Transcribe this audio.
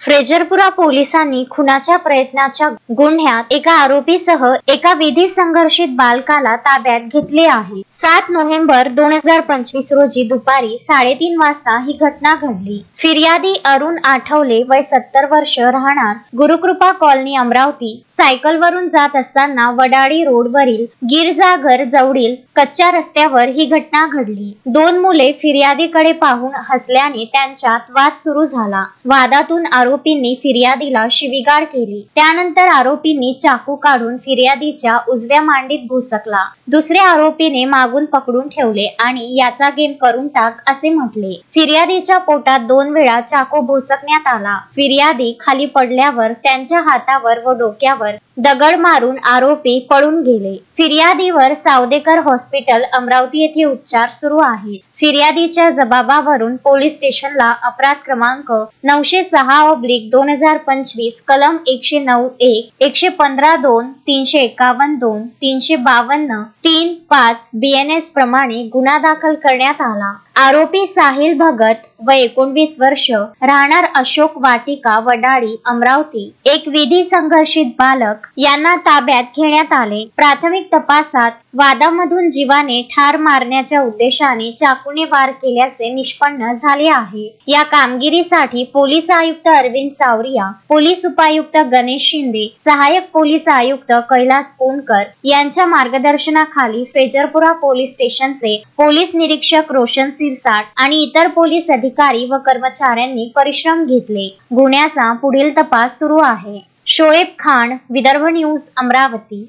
फ्रेजरपुरा पोलिसांनी खुनाच्या प्रयत्नाच्या गुन्ह्यात एका आरोपीसह एका विधी संघर्षित बालकाला ताब्यात घेतले आहे। 7 नोव्हेंबर 2025 रोजी दुपारी 3:30 वाजता ही घटना घडली। फिर्यादी अरुण आठवले, वय 70 वर्ष, राहणार गुरुकृपा कॉलनी, अमरावती, सायकलवरून जात असताना वडाळी रोडवरील गिरजाघर जवळील कच्च्या रस्त्यावर ही घटना घडली। 2 मुले फिर्यादीकडे पाहून हसल्याने त्यांच्यात वाद सुरू झाला। वादातून आरोपींनी फिर्यादीला शिवीगाळ केली। त्यानंतर आरोपींनी चाकू काढून फिर्यादीच्या उजव्या मांडीत भुसकला। दुसऱ्या आरोपीने मागून पकडून ठेवले आणि याचा गेम करून टाक असे म्हटले। फिर्यादीच्या पोटात 2 वेळा चाकू भुसकण्यात आला। फिर्यादी खाली पडल्यावर त्यांच्या हातावर व डोक्यावर दगड मारून आरोपी पळून गेले। फिर्यादीवर सावदेकर हॉस्पिटल, अमरावती येथे उपचार सुरू आहेत। फिर्यादीच्या जबाबावरून पोलीस स्टेशनला अपराध क्रमांक 906/2025 कलम 109(1), 115(2), 351(2), 352, 3-5 BNS प्रमाणे गुन्हा दाखल करण्यात आला। आरोपी साहिल भगत, वय 19 वर्ष, राहणार अशोक वाटिका, वडाळी, अमरावती, एक विधी संघर्षित बालक यांना ताब्यात घेण्यात आले। प्राथमिक तपासात वादामधून जीवाने ठार मारण्याच्या उद्देशाने चाकूने वार केल्याचे निष्पन्न झाले आहे। या कामगिरीसाठी पोलीस आयुक्त अरविंद सावरिया, पोलीस उपायुक्त गणेश शिंदे, सहाय्यक पोलीस आयुक्त कैलास पुणकर यांच्या मार्गदर्शनाखाली फ्रेजरपुरा पोलीस स्टेशनचे पोलीस निरीक्षक रोशन सिरसाट आणि इतर पोलीस अधिकारी व कर्मचाऱ्यांनी परिश्रम घेतले। गुन्ह्याचा पुढील तपास सुरू आहे। शोएब खान, विदर्भ न्यूज, अमरावती।